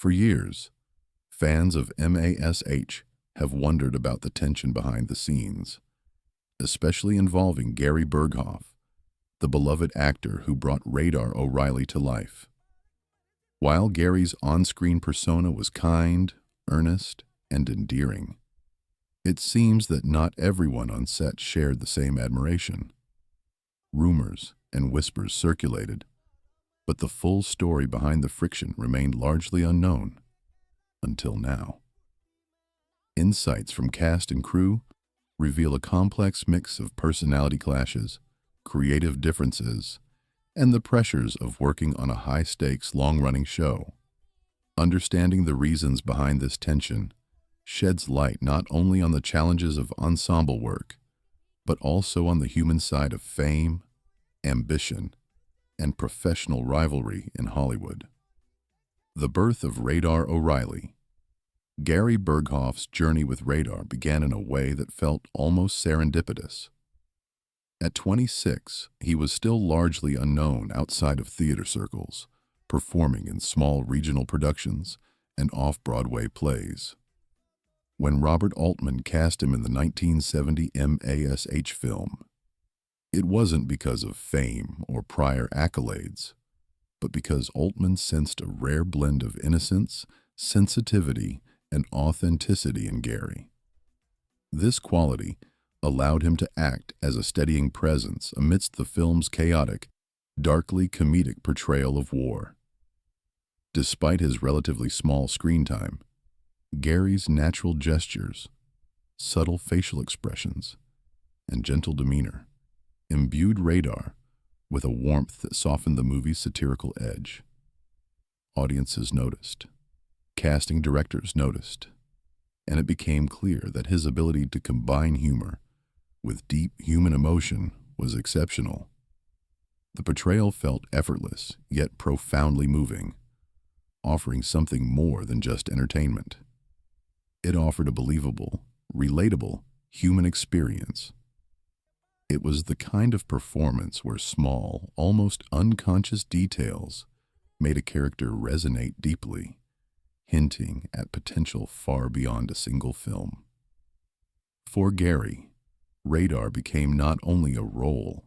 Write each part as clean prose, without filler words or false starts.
For years, fans of MASH have wondered about the tension behind the scenes, especially involving Gary Burghoff, the beloved actor who brought Radar O'Reilly to life. While Gary's on-screen persona was kind, earnest, and endearing, it seems that not everyone on set shared the same admiration. Rumors and whispers circulated, but the full story behind the friction remained largely unknown until now. Insights from cast and crew reveal a complex mix of personality clashes, creative differences, and the pressures of working on a high-stakes, long-running show. Understanding the reasons behind this tension sheds light not only on the challenges of ensemble work, but also on the human side of fame, ambition, and professional rivalry in Hollywood. The birth of Radar O'Reilly. Gary Burghoff's journey with Radar began in a way that felt almost serendipitous. At 26, he was still largely unknown outside of theater circles, performing in small regional productions and off-Broadway plays. When Robert Altman cast him in the 1970 MASH film, it wasn't because of fame or prior accolades, but because Altman sensed a rare blend of innocence, sensitivity, and authenticity in Gary. This quality allowed him to act as a steadying presence amidst the film's chaotic, darkly comedic portrayal of war. Despite his relatively small screen time, Gary's natural gestures, subtle facial expressions, and gentle demeanor imbued Radar with a warmth that softened the movie's satirical edge. Audiences noticed, casting directors noticed, and it became clear that his ability to combine humor with deep human emotion was exceptional. The portrayal felt effortless, yet profoundly moving, offering something more than just entertainment. It offered a believable, relatable human experience. It was the kind of performance where small, almost unconscious details made a character resonate deeply, hinting at potential far beyond a single film. For Gary, Radar became not only a role,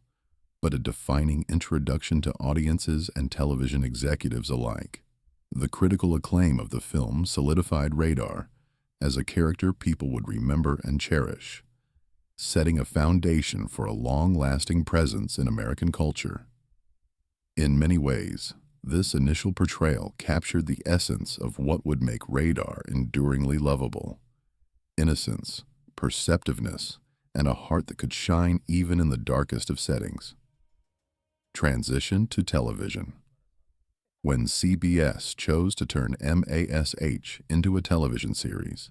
but a defining introduction to audiences and television executives alike. The critical acclaim of the film solidified Radar as a character people would remember and cherish, setting a foundation for a long-lasting presence in American culture. In many ways, this initial portrayal captured the essence of what would make Radar enduringly lovable: innocence, perceptiveness, and a heart that could shine even in the darkest of settings. Transition to television. When CBS chose to turn MASH into a television series,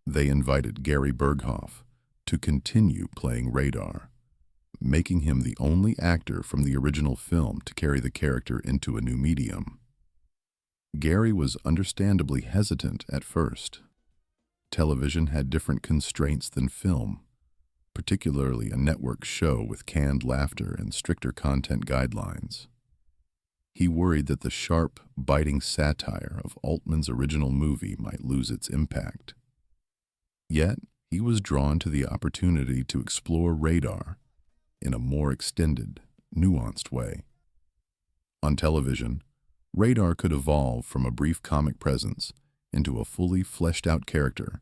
they invited Gary Burghoff to continue playing Radar, making him the only actor from the original film to carry the character into a new medium. Gary was understandably hesitant at first. Television had different constraints than film, particularly a network show with canned laughter and stricter content guidelines. He worried that the sharp, biting satire of Altman's original movie might lose its impact. Yet, he was drawn to the opportunity to explore Radar in a more extended, nuanced way. On television, Radar could evolve from a brief comic presence into a fully fleshed-out character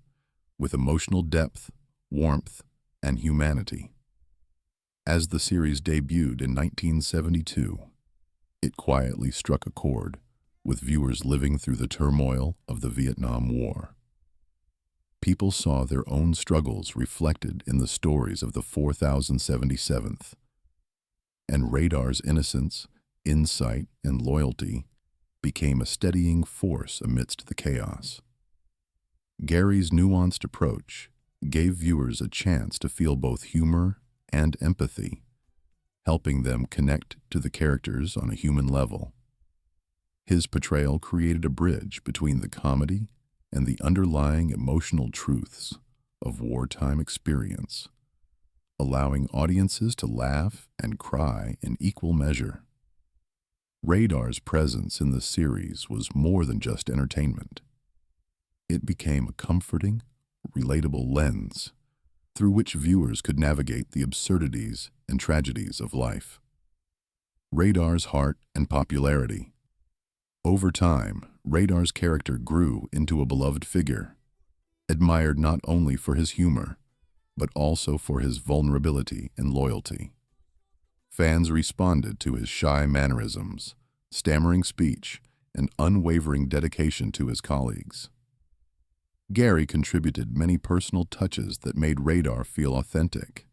with emotional depth, warmth, and humanity. As the series debuted in 1972, it quietly struck a chord with viewers living through the turmoil of the Vietnam War. People saw their own struggles reflected in the stories of the 4077th, and Radar's innocence, insight, and loyalty became a steadying force amidst the chaos. Gary's nuanced approach gave viewers a chance to feel both humor and empathy, helping them connect to the characters on a human level. His portrayal created a bridge between the comedy and the underlying emotional truths of wartime experience, allowing audiences to laugh and cry in equal measure. Radar's presence in the series was more than just entertainment. It became a comforting, relatable lens through which viewers could navigate the absurdities and tragedies of life. Radar's heart and popularity. Over time, Radar's character grew into a beloved figure, admired not only for his humor, but also for his vulnerability and loyalty. Fans responded to his shy mannerisms, stammering speech, and unwavering dedication to his colleagues. Gary contributed many personal touches that made Radar feel authentic,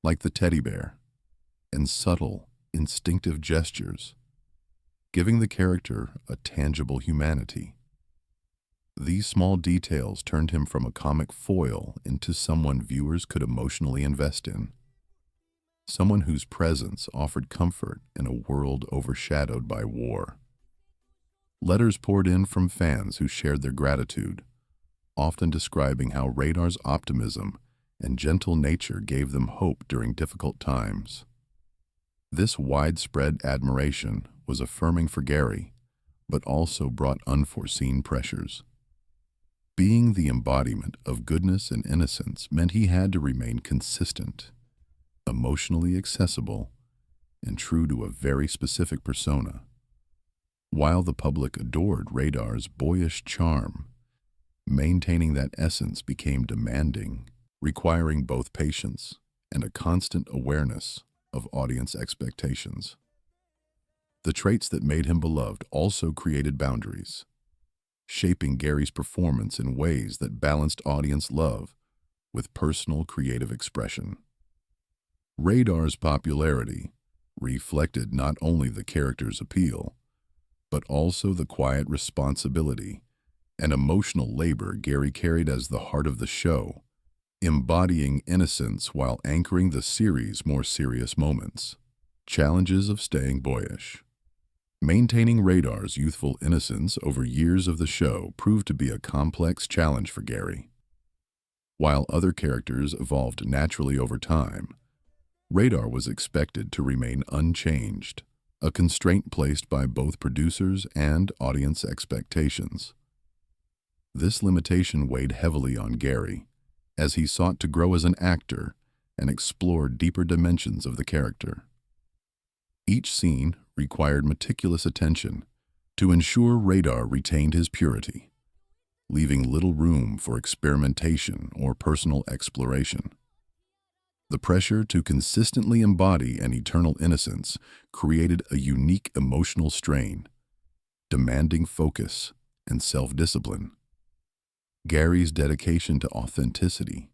like the teddy bear, and subtle, instinctive gestures, giving the character a tangible humanity. These small details turned him from a comic foil into someone viewers could emotionally invest in, someone whose presence offered comfort in a world overshadowed by war. Letters poured in from fans who shared their gratitude, often describing how Radar's optimism and gentle nature gave them hope during difficult times. This widespread admiration was affirming for Gary, but also brought unforeseen pressures. Being the embodiment of goodness and innocence meant he had to remain consistent, emotionally accessible, and true to a very specific persona. While the public adored Radar's boyish charm, maintaining that essence became demanding, requiring both patience and a constant awareness of audience expectations. The traits that made him beloved also created boundaries, shaping Gary's performance in ways that balanced audience love with personal creative expression. Radar's popularity reflected not only the character's appeal, but also the quiet responsibility and emotional labor Gary carried as the heart of the show, embodying innocence while anchoring the series' more serious moments. Challenges of staying boyish. Maintaining Radar's youthful innocence over years of the show proved to be a complex challenge for Gary. While other characters evolved naturally over time, Radar was expected to remain unchanged, a constraint placed by both producers and audience expectations. This limitation weighed heavily on Gary, as he sought to grow as an actor and explore deeper dimensions of the character. Each scene required meticulous attention to ensure Radar retained his purity, leaving little room for experimentation or personal exploration. The pressure to consistently embody an eternal innocence created a unique emotional strain, demanding focus and self-discipline. Gary's dedication to authenticity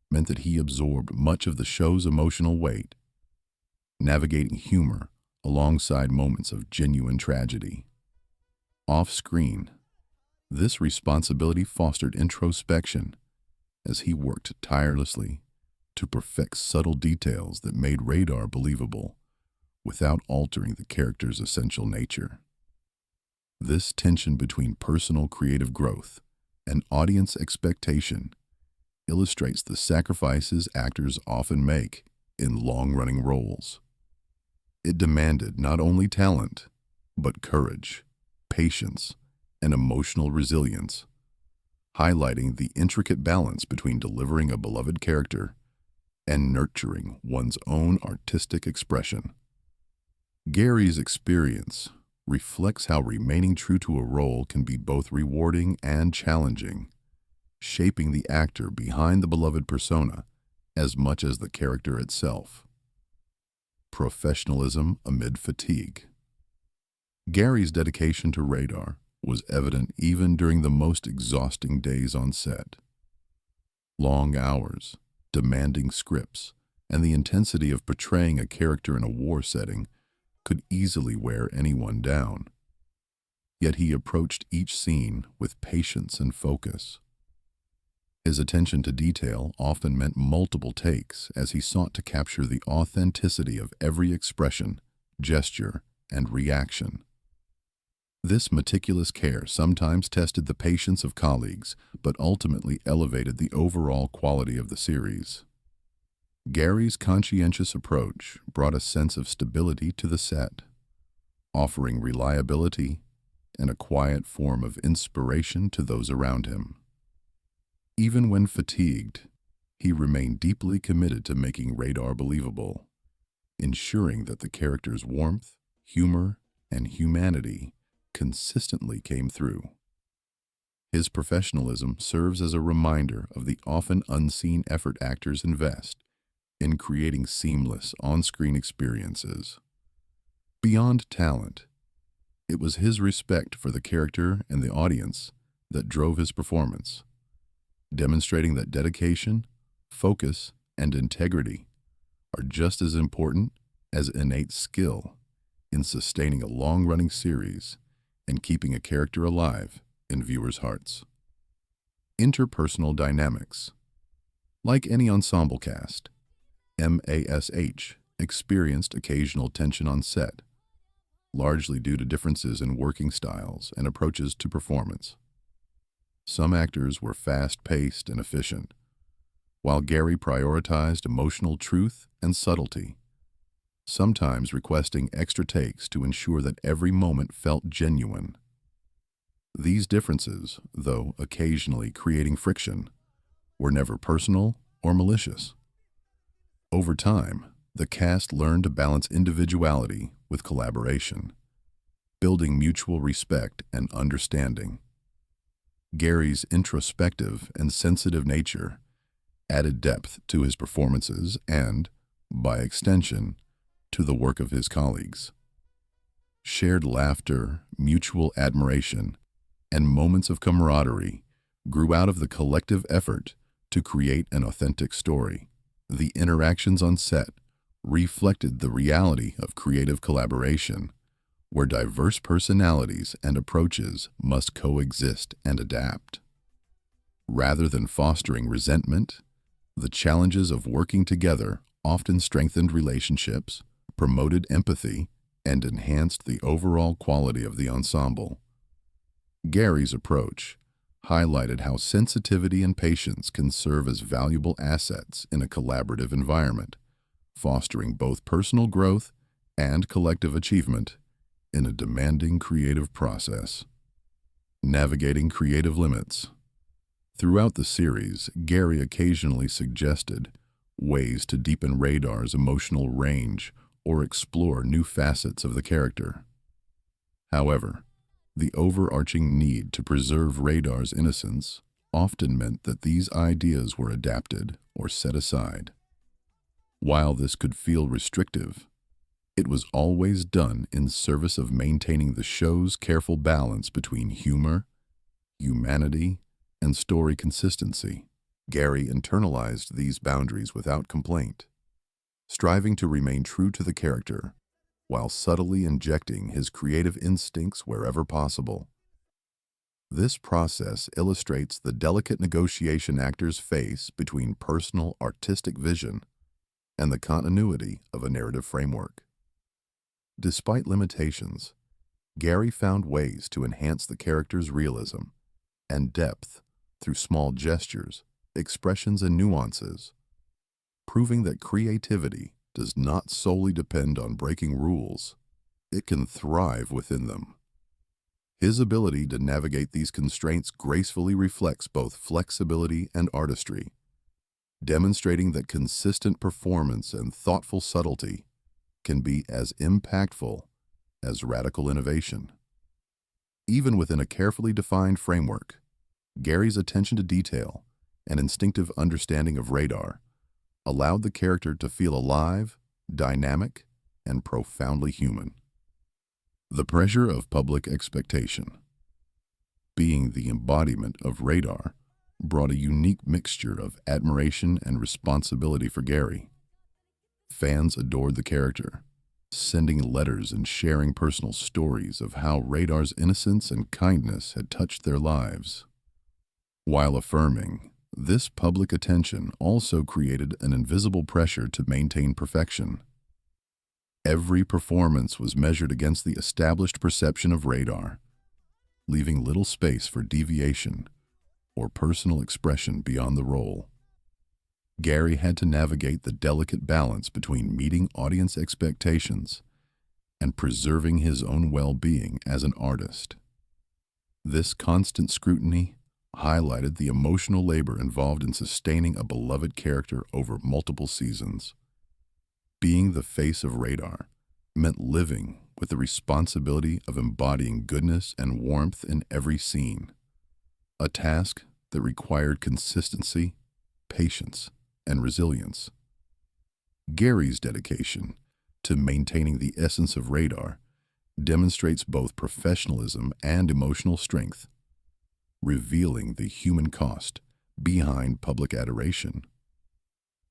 meant that he absorbed much of the show's emotional weight, navigating humor alongside moments of genuine tragedy. Off-screen, this responsibility fostered introspection as he worked tirelessly to perfect subtle details that made Radar believable without altering the character's essential nature. This tension between personal creative growth and audience expectation illustrates the sacrifices actors often make in long-running roles. It demanded not only talent, but courage, patience, and emotional resilience, highlighting the intricate balance between delivering a beloved character and nurturing one's own artistic expression. Gary's experience reflects how remaining true to a role can be both rewarding and challenging, shaping the actor behind the beloved persona as much as the character itself. Professionalism amid fatigue. Gary's dedication to Radar was evident even during the most exhausting days on set. Long hours, demanding scripts, and the intensity of portraying a character in a war setting could easily wear anyone down. Yet he approached each scene with patience and focus. His attention to detail often meant multiple takes as he sought to capture the authenticity of every expression, gesture, and reaction. This meticulous care sometimes tested the patience of colleagues, but ultimately elevated the overall quality of the series. Gary's conscientious approach brought a sense of stability to the set, offering reliability and a quiet form of inspiration to those around him. Even when fatigued, he remained deeply committed to making Radar believable, ensuring that the character's warmth, humor, and humanity consistently came through. His professionalism serves as a reminder of the often unseen effort actors invest in creating seamless on-screen experiences. Beyond talent, it was his respect for the character and the audience that drove his performance, demonstrating that dedication, focus, and integrity are just as important as innate skill in sustaining a long-running series and keeping a character alive in viewers' hearts. Interpersonal dynamics. Like any ensemble cast, MASH experienced occasional tension on set, largely due to differences in working styles and approaches to performance. Some actors were fast-paced and efficient, while Gary prioritized emotional truth and subtlety, sometimes requesting extra takes to ensure that every moment felt genuine. These differences, though occasionally creating friction, were never personal or malicious. Over time, the cast learned to balance individuality with collaboration, building mutual respect and understanding. Gary's introspective and sensitive nature added depth to his performances and, by extension, to the work of his colleagues. Shared laughter, mutual admiration, and moments of camaraderie grew out of the collective effort to create an authentic story. The interactions on set reflected the reality of creative collaboration, where diverse personalities and approaches must coexist and adapt. Rather than fostering resentment, the challenges of working together often strengthened relationships, promoted empathy, and enhanced the overall quality of the ensemble. Gary's approach highlighted how sensitivity and patience can serve as valuable assets in a collaborative environment, fostering both personal growth and collective achievement in a demanding creative process. Navigating creative limits. Throughout the series, Gary occasionally suggested ways to deepen Radar's emotional range or explore new facets of the character. However, the overarching need to preserve Radar's innocence often meant that these ideas were adapted or set aside. While this could feel restrictive, it was always done in service of maintaining the show's careful balance between humor, humanity, and story consistency. Gary internalized these boundaries without complaint, striving to remain true to the character while subtly injecting his creative instincts wherever possible. This process illustrates the delicate negotiation actors face between personal artistic vision and the continuity of a narrative framework. Despite limitations, Gary found ways to enhance the character's realism and depth through small gestures, expressions, and nuances, proving that creativity does not solely depend on breaking rules. It can thrive within them. His ability to navigate these constraints gracefully reflects both flexibility and artistry, demonstrating that consistent performance and thoughtful subtlety can be as impactful as radical innovation. Even within a carefully defined framework, Gary's attention to detail and instinctive understanding of Radar allowed the character to feel alive, dynamic, and profoundly human. The pressure of public expectation. Being the embodiment of Radar brought a unique mixture of admiration and responsibility for Gary. Fans adored the character, sending letters and sharing personal stories of how Radar's innocence and kindness had touched their lives. While affirming, this public attention also created an invisible pressure to maintain perfection. Every performance was measured against the established perception of Radar, leaving little space for deviation or personal expression beyond the role. Gary had to navigate the delicate balance between meeting audience expectations and preserving his own well-being as an artist. This constant scrutiny highlighted the emotional labor involved in sustaining a beloved character over multiple seasons. Being the face of Radar meant living with the responsibility of embodying goodness and warmth in every scene, a task that required consistency, patience, and resilience. Gary's dedication to maintaining the essence of Radar demonstrates both professionalism and emotional strength, revealing the human cost behind public adoration.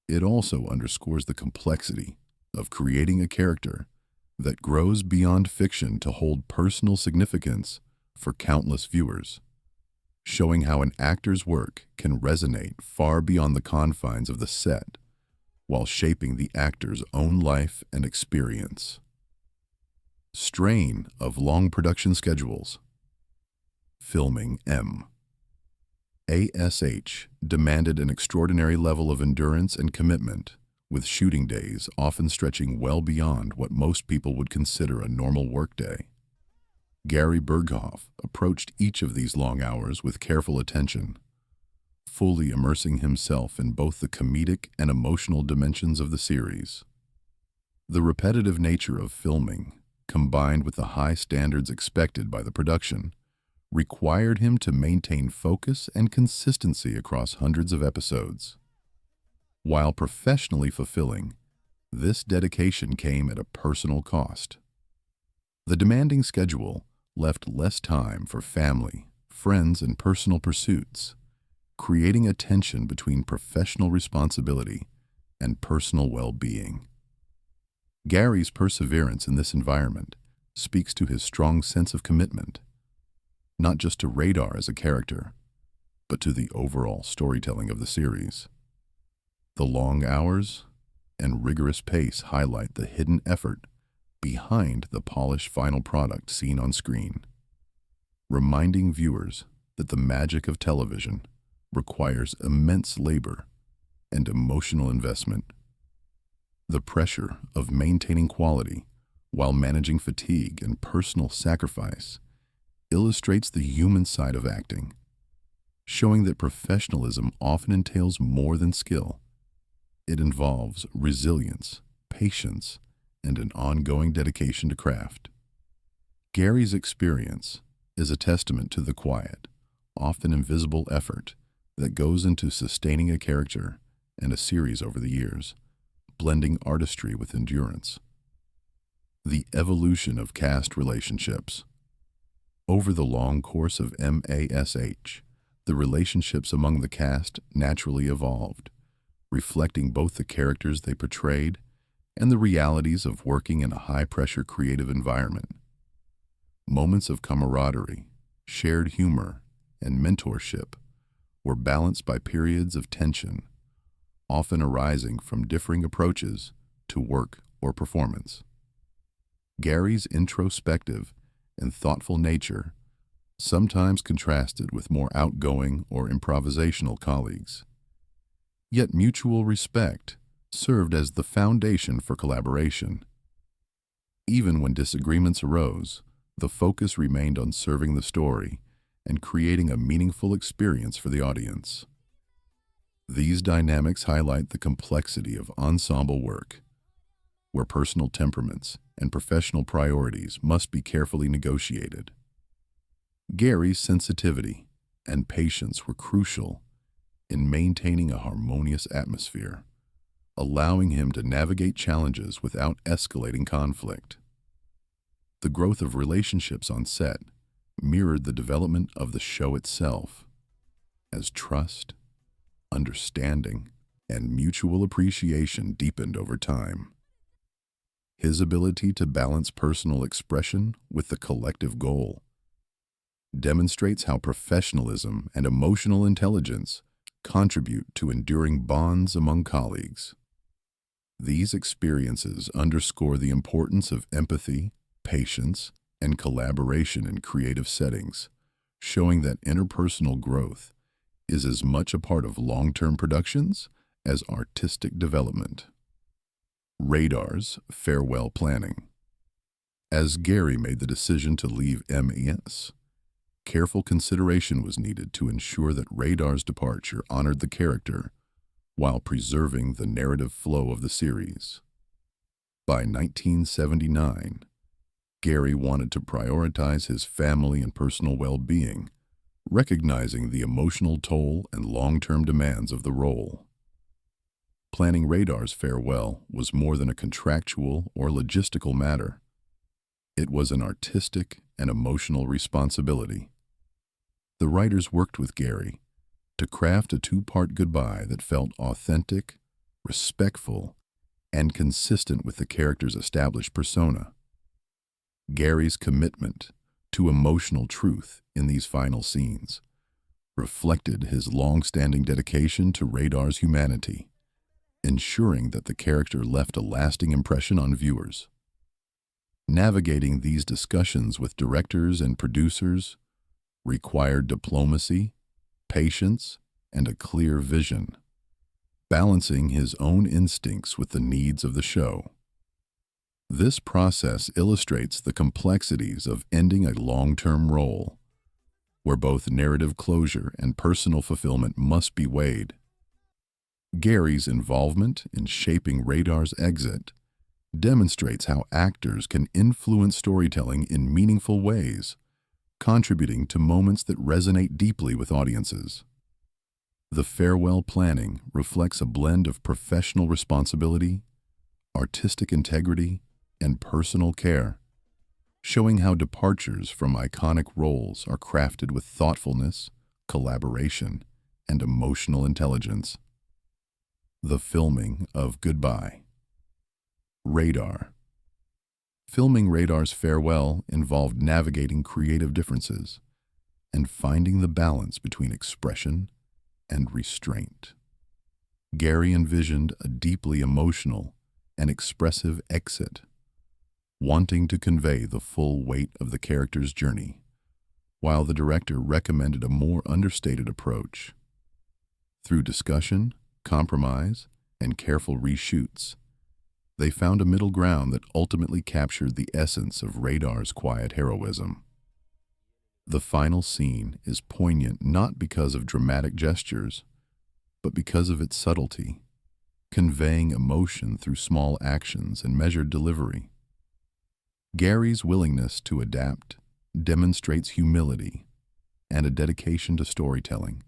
It also underscores the complexity of creating a character that grows beyond fiction to hold personal significance for countless viewers, showing how an actor's work can resonate far beyond the confines of the set while shaping the actor's own life and experience. Strain of long production schedules. Filming ASH demanded an extraordinary level of endurance and commitment, with shooting days often stretching well beyond what most people would consider a normal workday. Gary Burghoff approached each of these long hours with careful attention, fully immersing himself in both the comedic and emotional dimensions of the series. The repetitive nature of filming, combined with the high standards expected by the production, required him to maintain focus and consistency across hundreds of episodes. While professionally fulfilling, this dedication came at a personal cost. The demanding schedule left less time for family, friends, and personal pursuits, creating a tension between professional responsibility and personal well-being. Gary's perseverance in this environment speaks to his strong sense of commitment, not just to Radar as a character, but to the overall storytelling of the series. The long hours and rigorous pace highlight the hidden effort behind the polished final product seen on screen, reminding viewers that the magic of television requires immense labor and emotional investment. The pressure of maintaining quality while managing fatigue and personal sacrifice illustrates the human side of acting, showing that professionalism often entails more than skill. It involves resilience, patience, and an ongoing dedication to craft. Gary's experience is a testament to the quiet, often invisible effort that goes into sustaining a character and a series over the years, blending artistry with endurance. The evolution of cast relationships. Over the long course of MASH, the relationships among the cast naturally evolved, reflecting both the characters they portrayed and the realities of working in a high-pressure creative environment. Moments of camaraderie, shared humor, and mentorship were balanced by periods of tension, often arising from differing approaches to work or performance. Gary's introspective and thoughtful nature sometimes contrasted with more outgoing or improvisational colleagues. Yet mutual respect served as the foundation for collaboration. Even when disagreements arose, the focus remained on serving the story and creating a meaningful experience for the audience. These dynamics highlight the complexity of ensemble work, where personal temperaments and professional priorities must be carefully negotiated. Gary's sensitivity and patience were crucial in maintaining a harmonious atmosphere, allowing him to navigate challenges without escalating conflict. The growth of relationships on set mirrored the development of the show itself, as trust, understanding, and mutual appreciation deepened over time. His ability to balance personal expression with the collective goal demonstrates how professionalism and emotional intelligence contribute to enduring bonds among colleagues. These experiences underscore the importance of empathy, patience, and collaboration in creative settings, showing that interpersonal growth is as much a part of long-term productions as artistic development. Radar's farewell planning. As Gary made the decision to leave MES, careful consideration was needed to ensure that Radar's departure honored the character while preserving the narrative flow of the series. By 1979, Gary wanted to prioritize his family and personal well-being, recognizing the emotional toll and long-term demands of the role. Planning Radar's farewell was more than a contractual or logistical matter. It was an artistic and emotional responsibility. The writers worked with Gary to craft a two-part goodbye that felt authentic, respectful, and consistent with the character's established persona. Gary's commitment to emotional truth in these final scenes reflected his long-standing dedication to Radar's humanity, ensuring that the character left a lasting impression on viewers. Navigating these discussions with directors and producers required diplomacy, patience, and a clear vision, balancing his own instincts with the needs of the show. This process illustrates the complexities of ending a long-term role, where both narrative closure and personal fulfillment must be weighed. Gary's involvement in shaping Radar's exit demonstrates how actors can influence storytelling in meaningful ways, contributing to moments that resonate deeply with audiences. The farewell planning reflects a blend of professional responsibility, artistic integrity, and personal care, showing how departures from iconic roles are crafted with thoughtfulness, collaboration, and emotional intelligence. The filming of Goodbye. Radar. Filming Radar's farewell involved navigating creative differences and finding the balance between expression and restraint. Gary envisioned a deeply emotional and expressive exit, wanting to convey the full weight of the character's journey, while the director recommended a more understated approach. Through discussion, compromise, and careful reshoots, they found a middle ground that ultimately captured the essence of Radar's quiet heroism. The final scene is poignant not because of dramatic gestures, but because of its subtlety, conveying emotion through small actions and measured delivery. Gary's willingness to adapt demonstrates humility and a dedication to storytelling,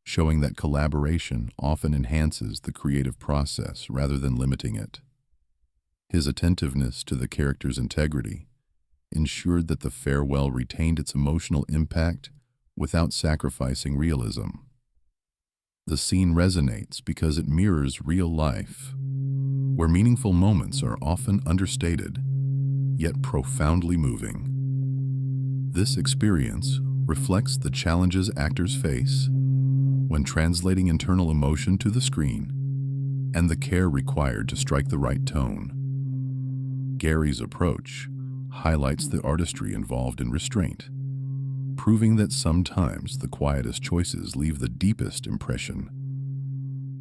showing that collaboration often enhances the creative process rather than limiting it. His attentiveness to the character's integrity ensured that the farewell retained its emotional impact without sacrificing realism. The scene resonates because it mirrors real life, where meaningful moments are often understated, yet profoundly moving. This experience reflects the challenges actors face when translating internal emotion to the screen and the care required to strike the right tone. Gary's approach highlights the artistry involved in restraint, proving that sometimes the quietest choices leave the deepest impression.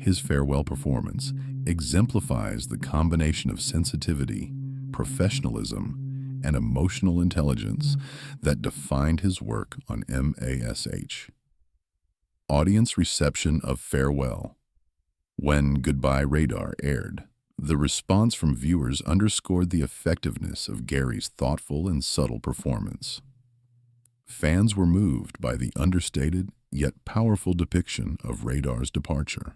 His farewell performance exemplifies the combination of sensitivity, professionalism, and emotional intelligence that defined his work on MASH. Audience reception of Farewell. When Goodbye Radar aired, the response from viewers underscored the effectiveness of Gary's thoughtful and subtle performance. Fans were moved by the understated yet powerful depiction of Radar's departure,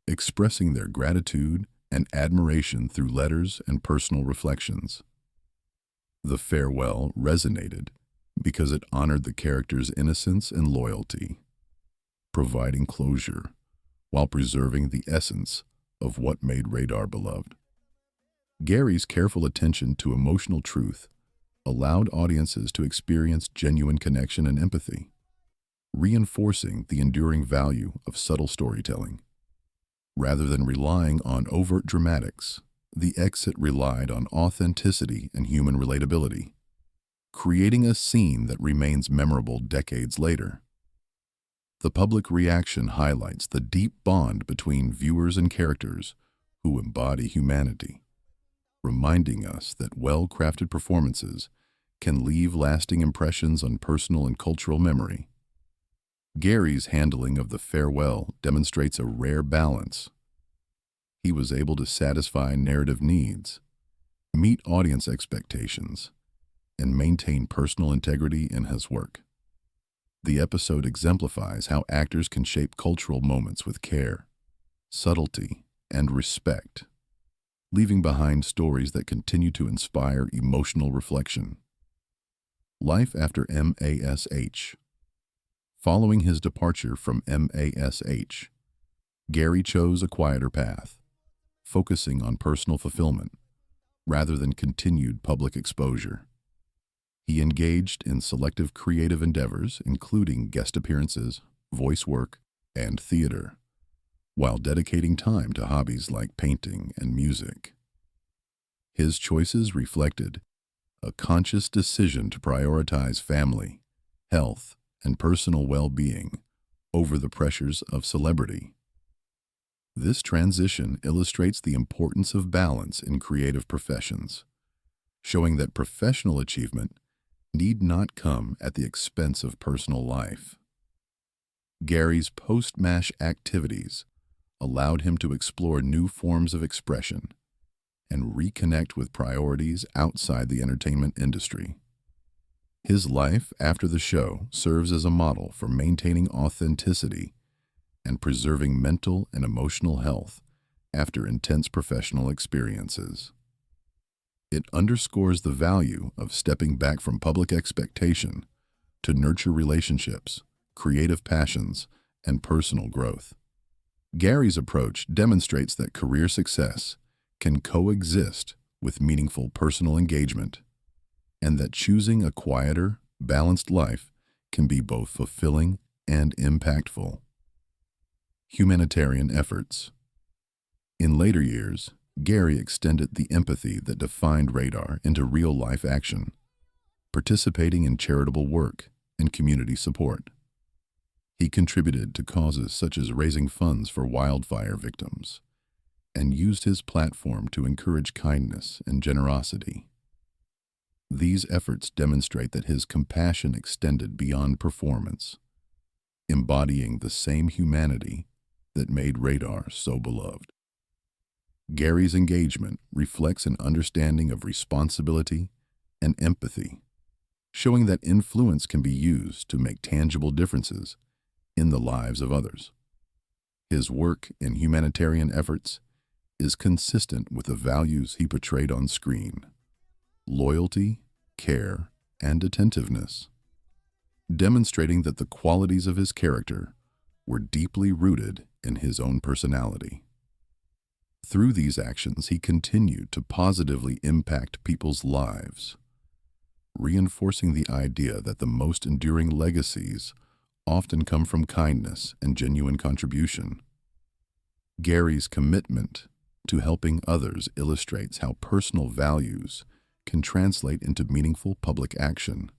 expressing their gratitude and admiration through letters and personal reflections. The farewell resonated because it honored the character's innocence and loyalty, providing closure while preserving the essence of what made Radar beloved. Gary's careful attention to emotional truth allowed audiences to experience genuine connection and empathy, reinforcing the enduring value of subtle storytelling. Rather than relying on overt dramatics, the exit relied on authenticity and human relatability, creating a scene that remains memorable decades later. The public reaction highlights the deep bond between viewers and characters who embody humanity, reminding us that well-crafted performances can leave lasting impressions on personal and cultural memory. Gary's handling of the farewell demonstrates a rare balance. He was able to satisfy narrative needs, meet audience expectations, and maintain personal integrity in his work. The episode exemplifies how actors can shape cultural moments with care, subtlety, and respect, leaving behind stories that continue to inspire emotional reflection. Life after MASH. Following his departure from MASH, Gary chose a quieter path, focusing on personal fulfillment rather than continued public exposure. He engaged in selective creative endeavors, including guest appearances, voice work, and theater, while dedicating time to hobbies like painting and music. His choices reflected a conscious decision to prioritize family, health, and personal well-being over the pressures of celebrity. This transition illustrates the importance of balance in creative professions, showing that professional achievement need not come at the expense of personal life. Gary's post-MASH activities allowed him to explore new forms of expression and reconnect with priorities outside the entertainment industry. His life after the show serves as a model for maintaining authenticity and preserving mental and emotional health after intense professional experiences. It underscores the value of stepping back from public expectation to nurture relationships, creative passions, and personal growth. Gary's approach demonstrates that career success can coexist with meaningful personal engagement, and that choosing a quieter, balanced life can be both fulfilling and impactful. Humanitarian efforts. In later years, Gary extended the empathy that defined Radar into real-life action, participating in charitable work and community support. He contributed to causes such as raising funds for wildfire victims, and used his platform to encourage kindness and generosity. These efforts demonstrate that his compassion extended beyond performance, embodying the same humanity that made Radar so beloved. Gary's engagement reflects an understanding of responsibility and empathy, showing that influence can be used to make tangible differences in the lives of others. His work in humanitarian efforts is consistent with the values he portrayed on screen: loyalty, care, and attentiveness, demonstrating that the qualities of his character were deeply rooted in his own personality. Through these actions, he continued to positively impact people's lives, reinforcing the idea that the most enduring legacies often come from kindness and genuine contribution. Gary's commitment to helping others illustrates how personal values can translate into meaningful public action,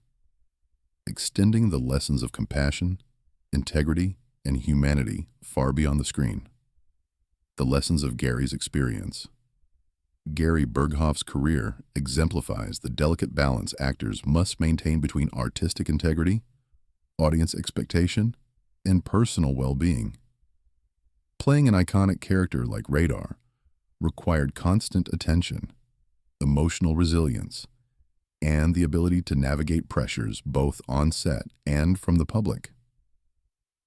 extending the lessons of compassion, integrity, and humanity far beyond the screen. The lessons of Gary's experience. Gary Burghoff's career exemplifies the delicate balance actors must maintain between artistic integrity, audience expectation, and personal well-being. Playing an iconic character like Radar required constant attention, emotional resilience, and the ability to navigate pressures both on set and from the public.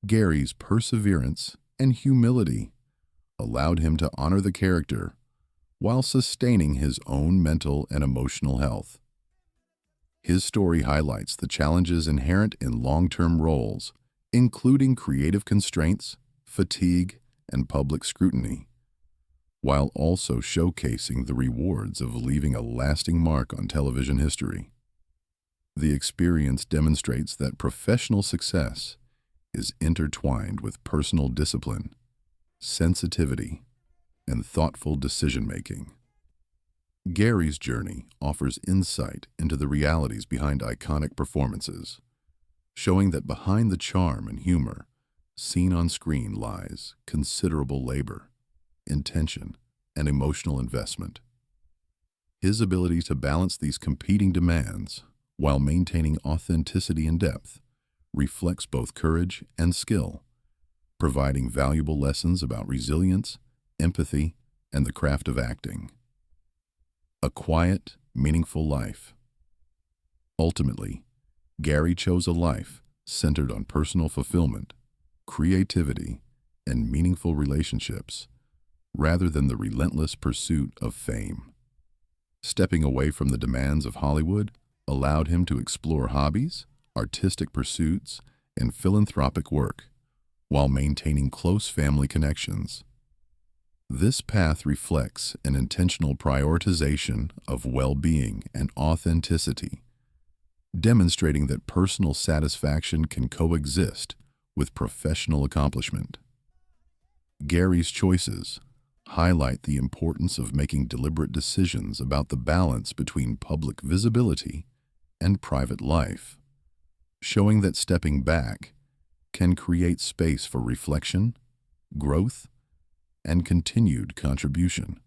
Gary's perseverance and humility allowed him to honor the character while sustaining his own mental and emotional health. His story highlights the challenges inherent in long-term roles, including creative constraints, fatigue, and public scrutiny, while also showcasing the rewards of leaving a lasting mark on television history. The experience demonstrates that professional success is intertwined with personal discipline, sensitivity, and thoughtful decision-making. Gary's journey offers insight into the realities behind iconic performances, showing that behind the charm and humor seen on screen lies considerable labor, intention, and emotional investment. His ability to balance these competing demands while maintaining authenticity and depth, reflects both courage and skill, providing valuable lessons about resilience, empathy, and the craft of acting. A quiet, meaningful life. Ultimately, Gary chose a life centered on personal fulfillment, creativity, and meaningful relationships, rather than the relentless pursuit of fame. Stepping away from the demands of Hollywood allowed him to explore hobbies, artistic pursuits, and philanthropic work, while maintaining close family connections. This path reflects an intentional prioritization of well-being and authenticity, demonstrating that personal satisfaction can coexist with professional accomplishment. Gary's choices highlight the importance of making deliberate decisions about the balance between public visibility and private life, showing that stepping back can create space for reflection, growth, and continued contribution.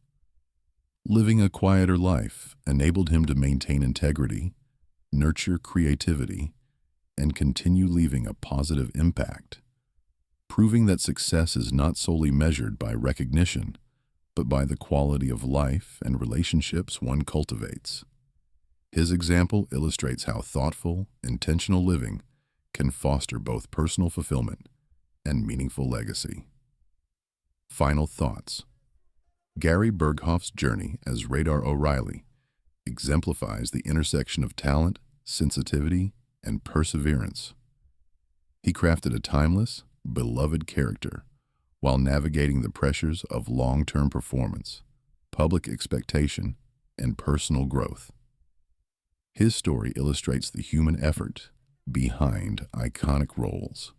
Living a quieter life enabled him to maintain integrity, nurture creativity, and continue leaving a positive impact, proving that success is not solely measured by recognition, but by the quality of life and relationships one cultivates. His example illustrates how thoughtful, intentional living can foster both personal fulfillment and meaningful legacy. Final thoughts. Gary Burghoff's journey as Radar O'Reilly exemplifies the intersection of talent, sensitivity, and perseverance. He crafted a timeless, beloved character while navigating the pressures of long-term performance, public expectation, and personal growth. His story illustrates the human effort behind iconic roles,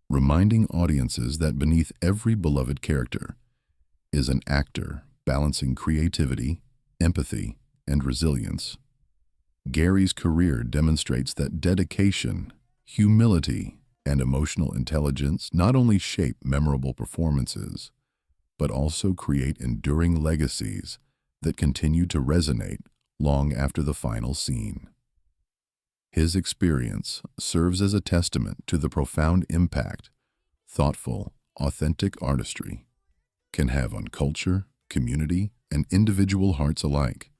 reminding audiences that beneath every beloved character is an actor balancing creativity, empathy, and resilience. Gary's career demonstrates that dedication, humility, and emotional intelligence not only shape memorable performances, but also create enduring legacies that continue to resonate long after the final scene. His experience serves as a testament to the profound impact thoughtful, authentic artistry can have on culture, community, and individual hearts alike.